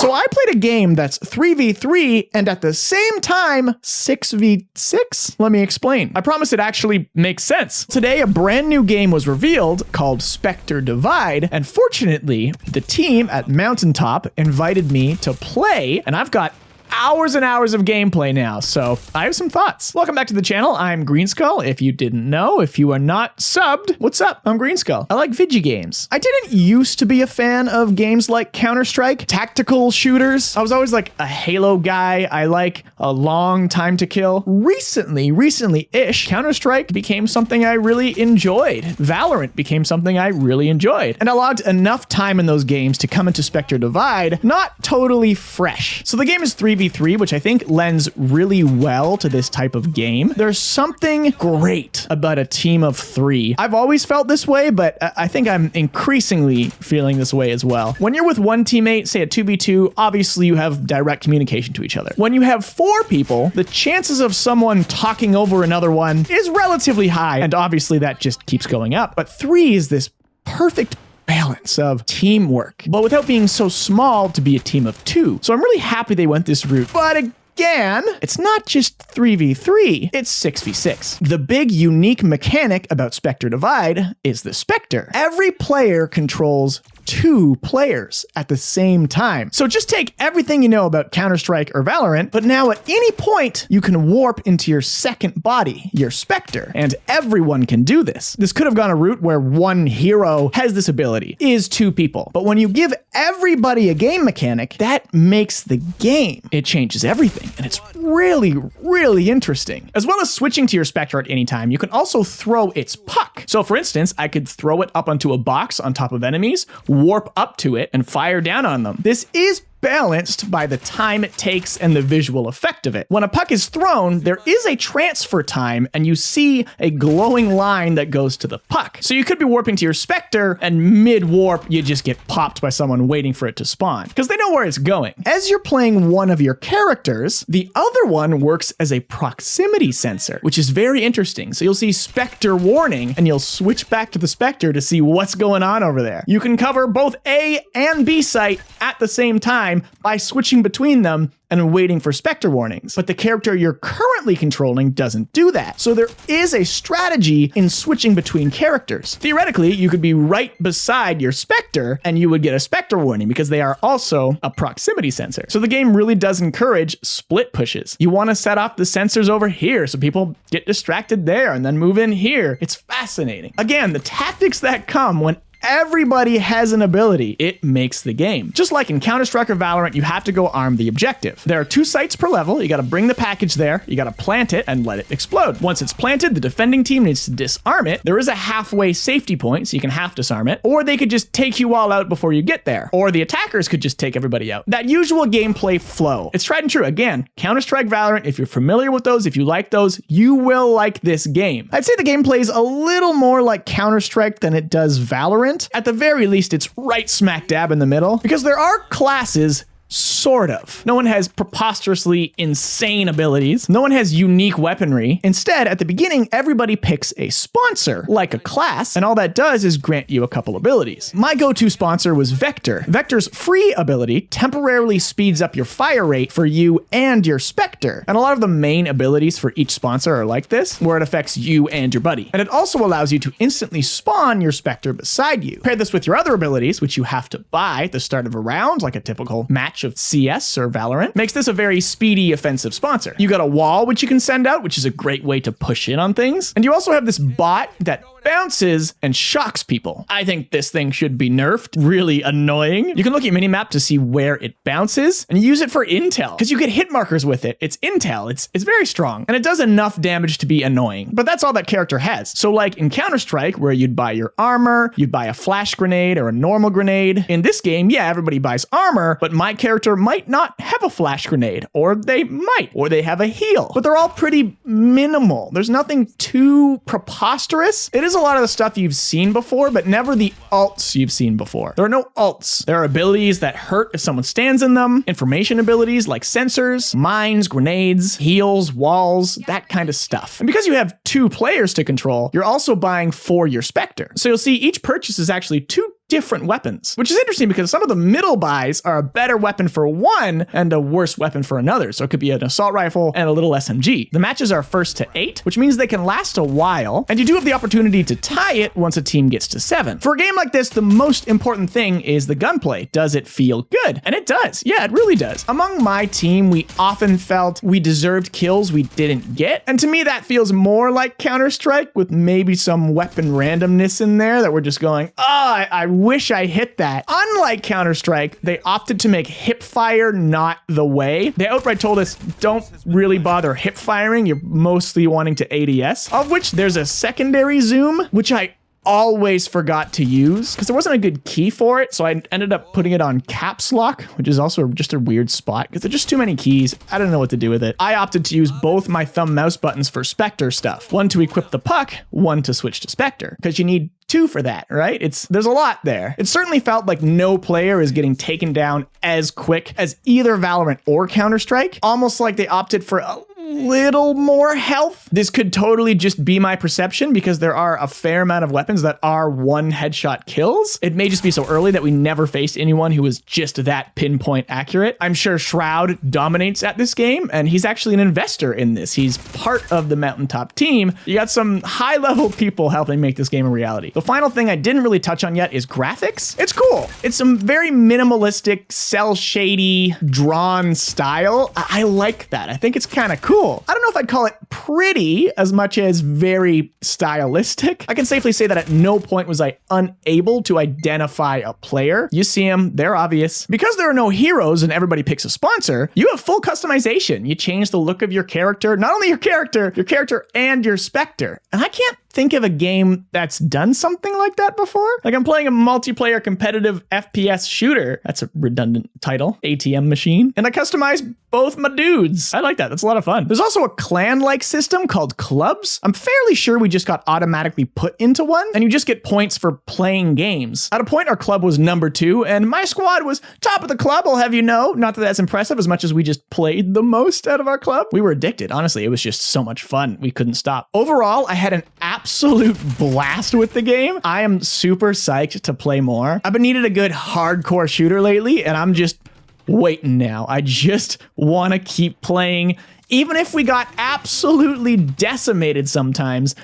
So I played a game that's 3v3 and at the same time 6v6? Let me explain. I promise it actually makes sense. Today, a brand new game was revealed called Spectre Divide, and fortunately, the team at Mountaintop invited me to play, and I've got hours and hours of gameplay now, so I have some thoughts. Welcome back to the channel. I'm Greenskull. If you didn't know, if you are not subbed, what's up? I'm Greenskull. I like video games. I didn't used to be a fan of games like Counter-Strike, tactical shooters. I was always like a Halo guy. I like a long time to kill. Recently-ish, Counter-Strike became something I really enjoyed. Valorant became something I really enjoyed. And I logged enough time in those games to come into Spectre Divide, not totally fresh. So the game is 3v3, which I think lends really well to this type of game. There's something great about a team of 3. I've always felt this way, but I think I'm increasingly feeling this way as well. When you're with one teammate, say a 2v2, obviously you have direct communication to each other. When you have 4 people, the chances of someone talking over another one is relatively high, and obviously that just keeps going up. But 3 is this perfect balance of teamwork, but without being so small to be a team of 2. So I'm really happy they went this route. But again, it's not just 3v3, it's 6v6. The big unique mechanic about Spectre Divide is the Spectre. Every player controls 2 players at the same time. So just take everything you know about Counter-Strike or Valorant, but now at any point, you can warp into your second body, your Spectre, and everyone can do this. This could have gone a route where one hero has this ability, is 2 people. But when you give everybody a game mechanic, that makes the game. It changes everything, and it's really, really interesting. As well as switching to your Spectre at any time, you can also throw its puck. So for instance, I could throw it up onto a box on top of enemies, warp up to it, and fire down on them. This is balanced by the time it takes and the visual effect of it. When a puck is thrown, there is a transfer time, and you see a glowing line that goes to the puck. So you could be warping to your Spectre, and mid-warp, you just get popped by someone waiting for it to spawn, because they know where it's going. As you're playing one of your characters, the other one works as a proximity sensor, which is very interesting. So you'll see Spectre warning, and you'll switch back to the Spectre to see what's going on over there. You can cover both A and B site at the same time by switching between them and waiting for Spectre warnings. But the character you're currently controlling doesn't do that. So there is a strategy in switching between characters. Theoretically, you could be right beside your Spectre and you would get a Spectre warning because they are also a proximity sensor. So the game really does encourage split pushes. You want to set off the sensors over here so people get distracted there and then move in here. It's fascinating. Again, the tactics that come when everybody has an ability, it makes the game. Just like in Counter-Strike or Valorant, you have to go arm the objective. There are 2 sites per level. You got to bring the package there. You got to plant it and let it explode. Once it's planted, the defending team needs to disarm it. There is a halfway safety point, so you can half disarm it, or they could just take you all out before you get there, or the attackers could just take everybody out. That usual gameplay flow. It's tried and true. Again, Counter-Strike, Valorant, if you're familiar with those, if you like those, you will like this game. I'd say the gameplay is a little more like Counter-Strike than it does Valorant. At the very least, it's right smack dab in the middle, because there are classes. Sort of. No one has preposterously insane abilities. No one has unique weaponry. Instead, at the beginning, everybody picks a sponsor, like a class, and all that does is grant you a couple abilities. My go-to sponsor was Vector. Vector's free ability temporarily speeds up your fire rate for you and your Spectre. And a lot of the main abilities for each sponsor are like this, where it affects you and your buddy. And it also allows you to instantly spawn your Spectre beside you. Pair this with your other abilities, which you have to buy at the start of a round, like a typical match of CS or Valorant, makes this a very speedy offensive sponsor. You got a wall which you can send out, which is a great way to push in on things. And you also have this bot that bounces and shocks people. I think this thing should be nerfed. Really annoying. You can look at your minimap to see where it bounces and use it for intel, because you get hit markers with it. It's intel. It's very strong, and it does enough damage to be annoying, but that's all that character has. So like in Counter-Strike, where you'd buy your armor, you'd buy a flash grenade or a normal grenade. In this game, yeah, everybody buys armor, but my character might not have a flash grenade, or they might, or they have a heal, but they're all pretty minimal. There's nothing too preposterous. It is a lot of the stuff you've seen before, but never the ults you've seen before. There are no ults. There are abilities that hurt if someone stands in them, information abilities like sensors, mines, grenades, heals, walls, that kind of stuff. And because you have 2 players to control, you're also buying for your Spectre. So you'll see each purchase is actually 2 different weapons, which is interesting because some of the middle buys are a better weapon for one and a worse weapon for another. So it could be an assault rifle and a little SMG. The matches are 1st to 8, which means they can last a while, and you do have the opportunity to tie it once a team gets to 7. For a game like this, the most important thing is the gunplay. Does it feel good? And it does. Yeah, it really does. Among my team, we often felt we deserved kills we didn't get, and to me that feels more like Counter-Strike with maybe some weapon randomness in there that we're just going, I wish I hit that. Unlike Counter-Strike, they opted to make hip fire not the way. They outright told us, don't really bother hip firing, you're mostly wanting to ADS, of which there's a secondary zoom, which I always forgot to use because there wasn't a good key for it. So I ended up putting it on caps lock, which is also just a weird spot because there's just too many keys. I don't know what to do with it. I opted to use both my thumb mouse buttons for Spectre stuff. One to equip the puck, one to switch to Spectre, because you need 2 for that, right? There's a lot there. It certainly felt like no player is getting taken down as quick as either Valorant or Counter-Strike, almost like they opted for a little more health. This could totally just be my perception because there are a fair amount of weapons that are 1 headshot kills. It may just be so early that we never faced anyone who was just that pinpoint accurate. I'm sure Shroud dominates at this game, and he's actually an investor in this. He's part of the Mountaintop team. You got some high-level people helping make this game a reality. The final thing I didn't really touch on yet is graphics. It's cool. It's some very minimalistic, cel-shady, drawn style. I like that. I think it's kind of cool. I don't know if I'd call it pretty as much as very stylistic. I can safely say that at no point was I unable to identify a player. You see them, they're obvious. Because there are no heroes and everybody picks a sponsor, you have full customization. You change the look of your character, not only your character and your Spectre. And I can't think of a game that's done something like that before. Like I'm playing a multiplayer competitive FPS shooter. That's a redundant title. ATM machine. And I customize both my dudes. I like that. That's a lot of fun. There's also a clan-like system called clubs. I'm fairly sure we just got automatically put into one, and you just get points for playing games. At a point, our club was number 2, and my squad was top of the club, I'll have you know. Not that that's impressive as much as we just played the most out of our club. We were addicted. Honestly, it was just so much fun. We couldn't stop. Overall, I had an absolute blast with the game. I am super psyched to play more. I've been needing a good hardcore shooter lately, and I'm just waiting now. I just want to keep playing. Even if we got absolutely decimated sometimes,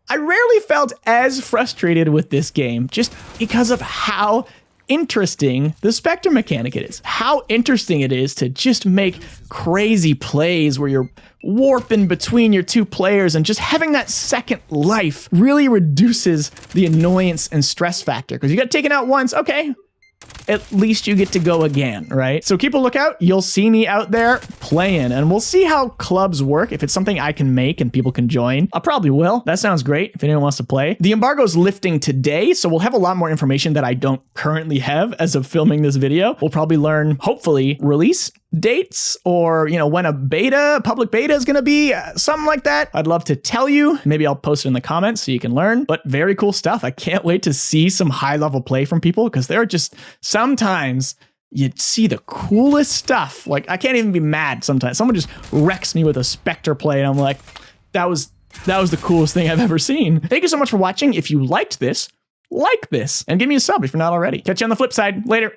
I rarely felt as frustrated with this game just because of how interesting the Spectre mechanic it is. How interesting it is to just make crazy plays where you're warping between your 2 players, and just having that second life really reduces the annoyance and stress factor because you got taken out once. Okay, at least you get to go again, right? So keep a lookout. You'll see me out there playing, and we'll see how clubs work. If it's something I can make and people can join, I probably will. That sounds great if anyone wants to play. The embargo's lifting today, so we'll have a lot more information that I don't currently have as of filming this video. We'll probably learn, hopefully, release dates, or when a public beta is going to be, something like that. I'd love to tell you. Maybe I'll post it in the comments so you can learn, but very cool stuff. I can't wait to see some high level play from people, because there are just sometimes you see the coolest stuff. Like, I can't even be mad sometimes. Someone just wrecks me with a Spectre play, and I'm like, that was the coolest thing I've ever seen. Thank you so much for watching. If you liked this, like this, and give me a sub if you're not already. Catch you on the flip side. Later.